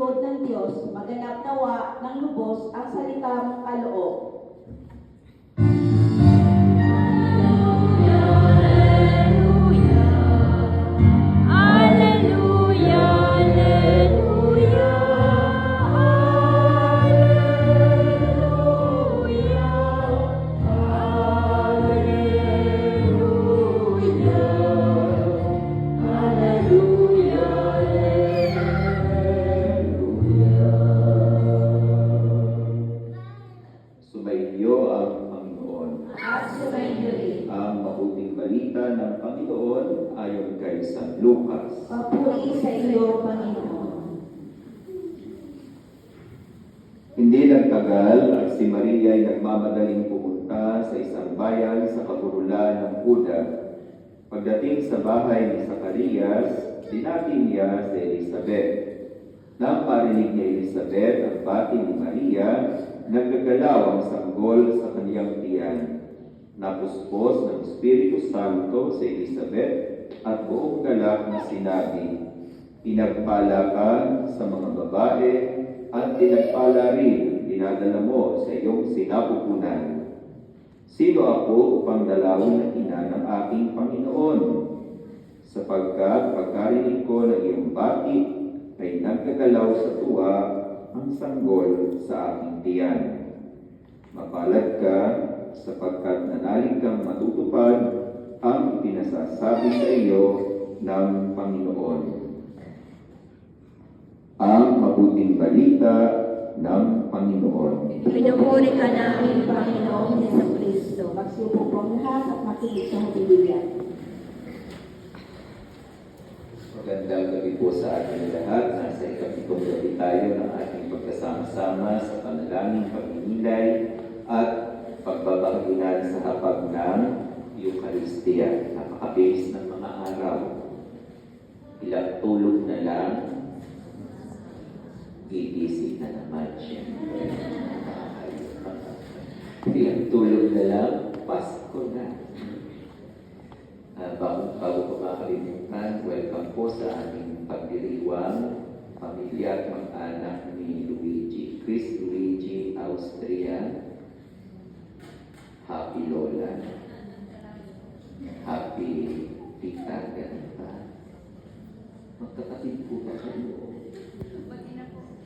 lingkod ng Diyos, maganap nawa ng lubos ang salita mong kaloob. Sumainyo ang Panginoon. At sumainyo rin. Ang mabuting balita ng Panginoon ayon kay San Lucas. Papuri sa iyo, Panginoon. Hindi nagtagal at si Maria ay nagmamadaling pumunta sa isang bayan sa kabululan ng Huda. Pagdating sa bahay ni Zacarias, dinating niya si Elizabeth. Nang parinig ni Elizabeth ang bati ni Maria, naggagalaw ang sanggol sa kaniyang tiyan. Napuspos ng Espiritu Santo si Elizabeth at buong galak na sinabi, "Pinagpala ka sa mga babae at pinagpala rin ang dinadala mo sa iyong sinapupunan. Sino ako upang dalawin ang ina ng aking Panginoon? Sapagkat pagkarinig ko ng iyong bati ay nagkagalaw sa tuwa ang sanggol sa aking tiyan. Mapalad ka sapagkat nanalig kang matutupad ang ipinasasabi sa iyo ng Panginoon." Ang mabuting balita ng Panginoon. Pinupuri ka namin, Panginoong Jesucristo. Magsiupo po ang lahat at makinig sa habiliyan. Magandang gabi po sa ating lahat. Nasa ikapitong gabi tayo ng ating pagkasama-sama sa panalangin, pagninilay at pagbabaginan sa hapag ng Eucharistia. Napakabilis ng mga araw. Ilang tulog na lang, gigising na naman siyempre. Ilang tulog na lang, Pasko na. Bago ko makalimutan, welcome po sa aming pagdiriwang pamilya at mag-anak ni Luigi. Chris Luigi, Austria. Happy Lola. Happy Tita, ganun pa. Magkakatid po ba kayo?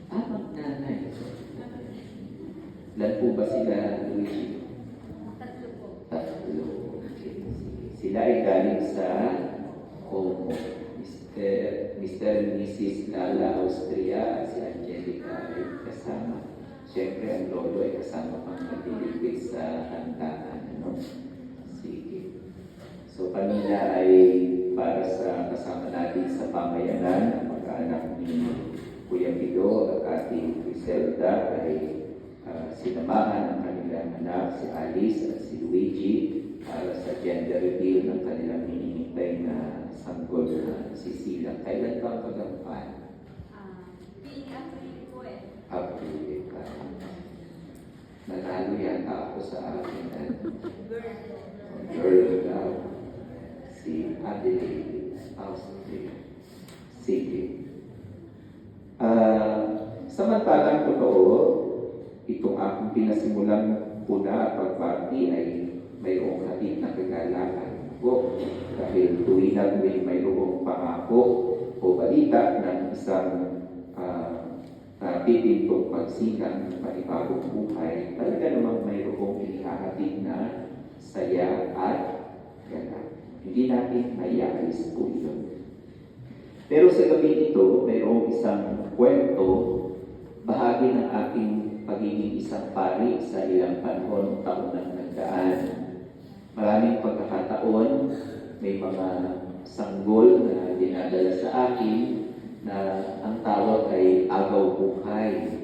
Magnanay. Ilan po ba sila, Luigi? Tatlo po. Tatlo. Okay. Sila ay galing sa Como. Mr. and Mrs. Lala Austria at si Angelica ay kasama. Siyempre, ang lolo ay kasama pang naglilipid sa handaan. Ano? Sige. So, kanina ay para sa kasama natin sa pamayanan, ang mag-anak ni Kuya Pido at ating Griselda ay sinamahan ng kanilang anak, si Alice at si Luigi, para sa gender reveal ng kanilang hinihintay na sanggol na si Sila. Kailan ba ang pag-ampan? April po eh. April ka. Nanalo yata ako sa akin. Girl daw. Si Adelaide Austria. Sige. Samantalang totoo, itong aking pinasimulang puna at pagbati ay mayroong hatid na kagalakan po. Dahil tuwi na mayroong pangako o balita ng isang titintong pagsilang ng panibagong buhay, talaga namang mayroong inihahatid na saya at gala. Hindi natin maialis po ito. Pero sa gabi ito, mayroong isang kwento, bahagi ng aking pagiging isang pari sa ilang panahon o taon ng nagdaan. Maraming pagkakataon, may mga sanggol na dinadala sa akin na ang tawag ay agaw buhay.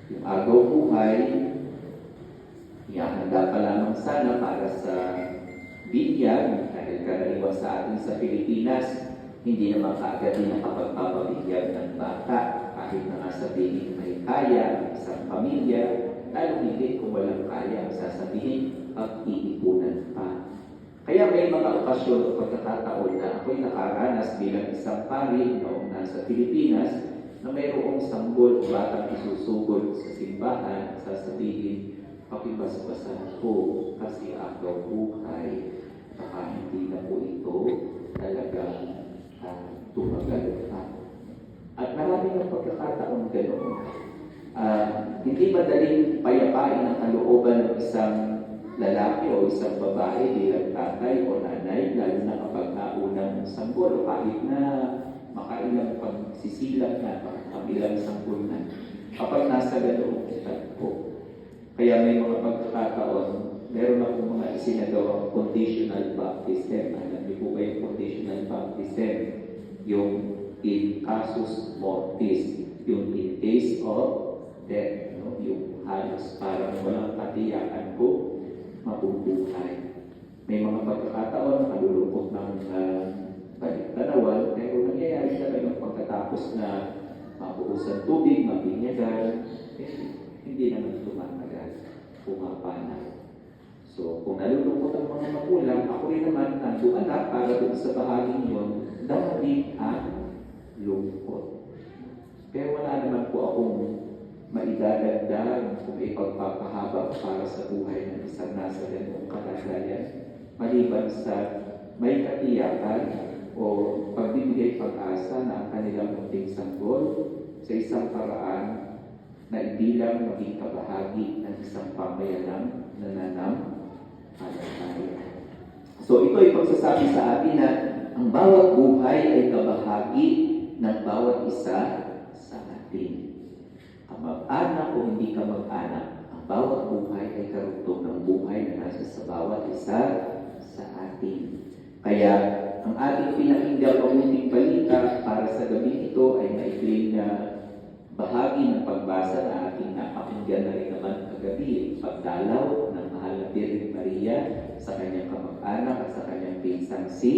Yung agaw buhay, ihahanda pa lamang sana para sa binyag, dahil karaniwan sa atin sa Pilipinas, hindi naman kaagad din nakapagpapabigyan ng bata kahit na nga sabihin may kaya ang isang pamilya, lalong higit kung walang kaya ang sasabihin, pag-iipunan pa. Kaya may mga okasyon o pagkakataon na ako'y nakaranas bilang isang pari noong nasa Pilipinas na mayroong merong sanggol o batang isusugod sa simbahan, sasabihin, pakibasbasan ko kasi agaw buhay, baka hindi na po ito talagang tumagal pa. At marami ng pagkakataon ganoon. Hindi madaling payapain ang kalooban ng isang lalaki o isang babae bilang tatay o nanay, lalo na kapag naunang sanggol o kahit na makailang pagsisilang na, kabilang sanggol na, kapag nasa ganoong edad po. Kaya may mga pagkakataon, meron akong mga isinagawang conditional baptism. Alam niyo po ba yung conditional baptism? Yung in casus mortis, yung in case of death, no? Yung halos parang walang katiyakan ko, mabubuhay. May mga pagkakataon, kalulupot ng balik-tanawan, pero nangyayari talaga pagkatapos na mabuhusan tubig, mabinyagan, hindi naman tumatagal, pumapana. So, kung nalulungkot ang mga magulang, ako rin naman nandoon na para doon sa bahaging yun, dahil ang lungkot. Pero wala naman po akong maidadagdag kung ipagpapahaba para sa buhay ng isang nasa ganung kalagayan. Maliban sa may katiyakan o pagbibigay pag-asa na ang kanilang munting sanggol sa isang paraan na ibilang maging kabahagi ng isang pamayanang nananampalataya. So ito ay pagsasabi sa atin na ang bawat buhay ay kabahagi ng bawat isa sa atin. Mag-anak o hindi ka mag-anak, ang bawat buhay ay karugtong ng buhay na nasa sa bawat isa sa atin. Kaya, ang ating pinakinggang mabuting balita para sa gabi ito ay maikling na bahagi ng pagbasa na ating napakinggan na rin naman kagabi, pagdalaw ng mahal na Birhen Maria sa kanyang kamag-anak at sa kanyang pinsang si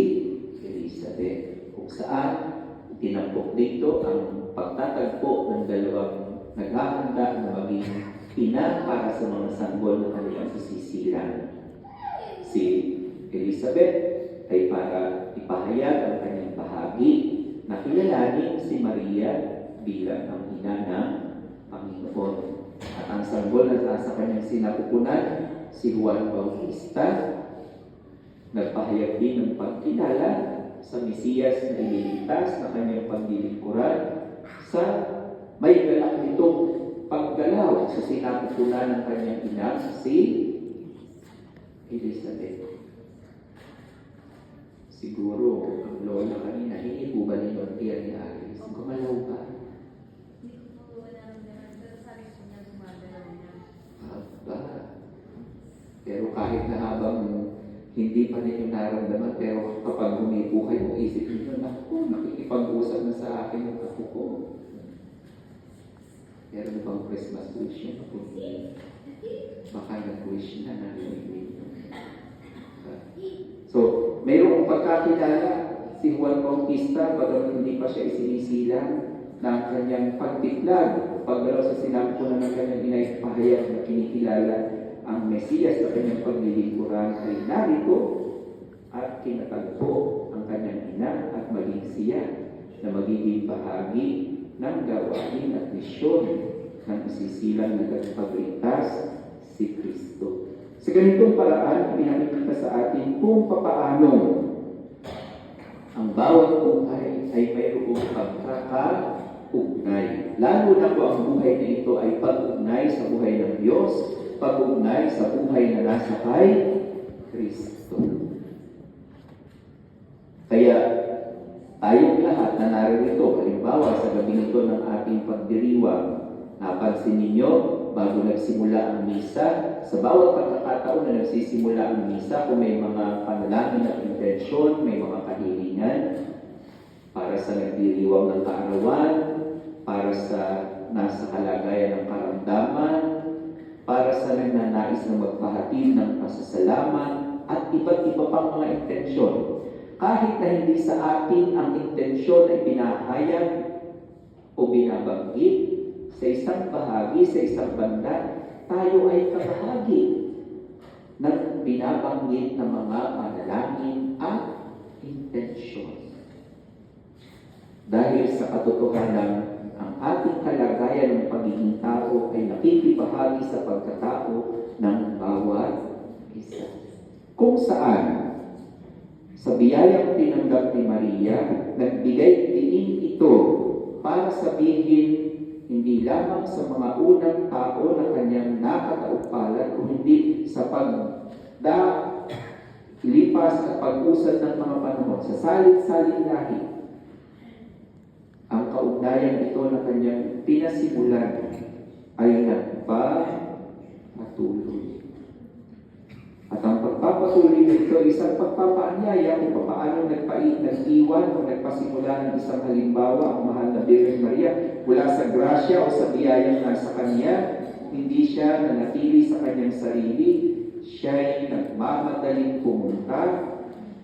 Elizabeth. Kung saan, tinampok dito ang pagtatagpo ng dalawang naghahanda na maging ina para sa mga sanggol na kanilang isisilang. Si Elizabeth ay para ipahayag ang kanyang bahagi na kilalanin si Maria bilang ang ina ng Panginoon. At ang sanggol na nasa kanyang sinapupunan, si Juan Bautista, nagpahayag din ng pagkilala sa Mesiyas na ililigtas na kanyang paglilingkuran sa may galak nitong paggalaw sa sinapupunan ng kanyang ina, si Elizabeth. Siguro, ang lola kanina, hindi po ba ninyo ang tiyan ni Alice? Gumalaw ba? Hindi ko po alam na, pero sabi ko niya gumagalaw niya. Aba. Pero kahit na habang hindi pa ninyo naramdaman, pero kapag humipo kayo, isip ninyo, naku, nakikipag-usap na sa akin yung ako ko. Meron na bang Christmas wish yun? Baka nag-wish na narinig. So, mayroong pagkakilala si Juan Bautista, bagaman hindi pa siya isinisilang ng kanyang pagtiklag, pagdalaw sa sinapupunan ng kanyang inaypahayag na kinikilala ang Mesiyas na kanyang paglilingkuran ay narito at kinatagpo ang kanyang ina at maging siya na magiging bahagi ng gawain at misyon ng isisilang na nagpagligtas si Kristo. Sa ganitong paraan, pinakikita sa atin kung papaano ang bawat buhay ay mayroong pagkakaugnay. Lalo na po ang buhay na ito ay pag-ugnay sa buhay ng Diyos, pag-ugnay sa buhay na nasa kay Kristo. Kaya tayong lahat na naririto, halimbawa sa gabi nito ng ating pagdiriwang, napansin ninyo, bago nagsimula ang misa, sa bawat pagkakataon na nagsisimula ang misa, kung may mga panalangin at intensyon, may mga kahilingan, para sa nagdiriwang ng kaarawan, para sa nasa kalagayan ng karamdaman, para sa nagnanais na magpahatid ng pasasalamat, at iba't iba pang mga intensyon. Kahit na hindi sa atin ang intensyon ay pinahayag o binabanggit, sa isang bahagi, sa isang banda, tayo ay kabahagi ng binabanggit na mga panalangin at intensyon. Dahil sa katotohanan ang ating sa pagkatao ng bawat isa. Kung saan, sa biyayang tinanggap ni Maria, nagbigay diin ito para sabihin hindi lamang sa mga unang tao na kanyang nakataupalan, kundi sa lipas at pag-usad ng mga panahon, sa salit-saling lahi, ang kaugnayan ito na kanyang pinasimulan ay nagpapatuloy. At ang pagpapatuloy nito ay isang pagpapaanyaya kung paano nag-iwan o nagpasimula ng isang halimbawa ang mahal na Birhen Maria mula sa grasya o sa biyayang nasa kanya. Hindi siya nanatili sa kanyang sarili, siya'y nagmamadaling pumunta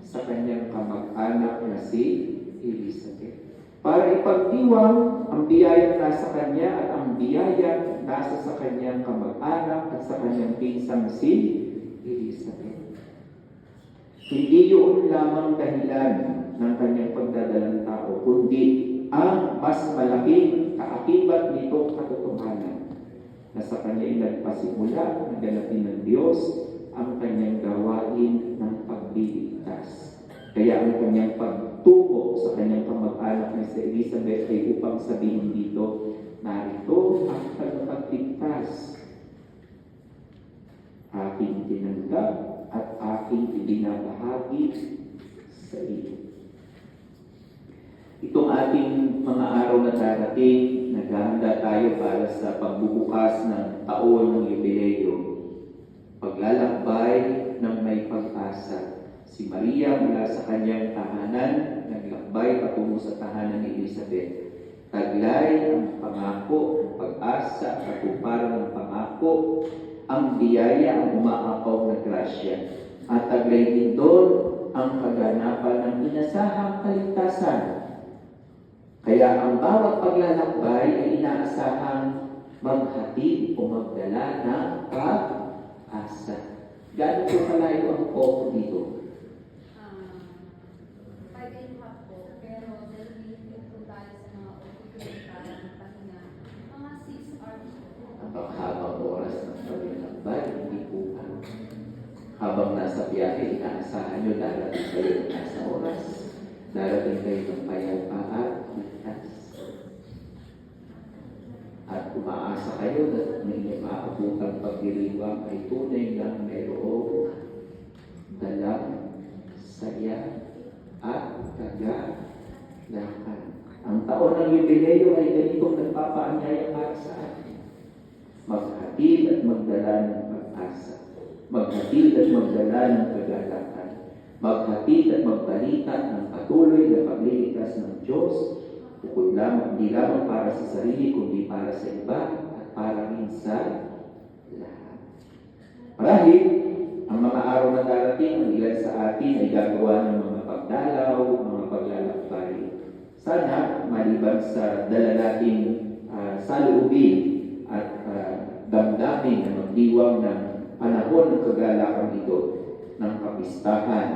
sa kanyang kamag-anak na si Elizabeth. Para ipagdiwang ang biyayang nasa kanya at ang biyayang nasa sa kanyang kamag-anak at sa kanyang pinsang si Elizabeth. Hindi yun lamang dahilan ng kanyang pagdadalang tao, kundi ang mas malaking kaakibat nitong katotohanan na sa kanya ay nagpasimula, naganapin ng Diyos ang kanyang gawain ng pagbiligtas. Kaya ang kanyang pagtungo sa kanyang kamag-anak na si Elizabeth ay upang sabihin dito, narito ang tagapagligtas. Aking tinanggap at aking ibinabahagi sa iyo. Itong ating mga araw na darating, naghahanda tayo para sa pagbubukas ng taon ng Yubileo. Paglalakbay ng may pag-asa. Si Maria mula sa kanyang tahanan, naglakbay patungo sa tahanan ni Elizabeth. Taglay ang pangako, ang pag-asa, katuparan ng pangako, ang biyaya, ang umaapaw na grasya. At taglay din doon ang kaganapan ng inasahang kaligtasan. Kaya ang bawat paglalakbay ay inaasahang maghatid o magdala ng pag-asa. Gaano po kalayo ang po dito? 5.5 po, pero dahil nilipid po tayo sa mga opikulita ng pahinga, mga 6 hours po. Ang habang oras ng paglalakbay, hindi po habang nasa biyahe, inaasahan nyo darating kayo ng nasa oras, darating kayo ng payapaan, at umaasa kayo na may maabutang pagdiriwang ay tunay lang mayroong dalang saya at kagalakan. Ang taon ng Yubileo ay ganitong nagpapaanyaya para sa atin. Maghatid at magdala ng pag-asa. Maghatid at magdala ng kagalakan. Maghatid at magbalita ng patuloy na pagliligtas ng Diyos. Bukod lamang, hindi lamang para sa sarili, kundi para sa iba at para rin sa lahat. Marahil, ang mga araw na darating, ang ilan sa atin ay gagawa ng mga pagdalaw, mga paglalakbay. Sana, maliban sa dala nating saloobin at damdamin na magdiwang ng panahon ng kagalakan ito, ng kapistahan,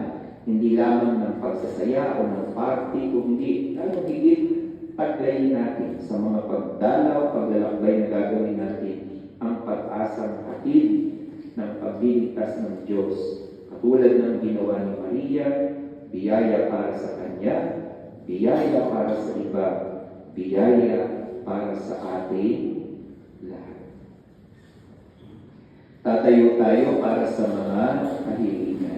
hindi lamang ng pagsasaya o ng party, kundi lalong higit paglayin natin sa mga pagdalaw, paglalakbay na gagawin natin ang pag-asang hatid ng pagliligtas ng Diyos. Katulad ng ginawa ni Maria, biyaya para sa Kanya, biyaya para sa iba, biyaya para sa ating lahat. Tatayo tayo para sa mga kahilingan.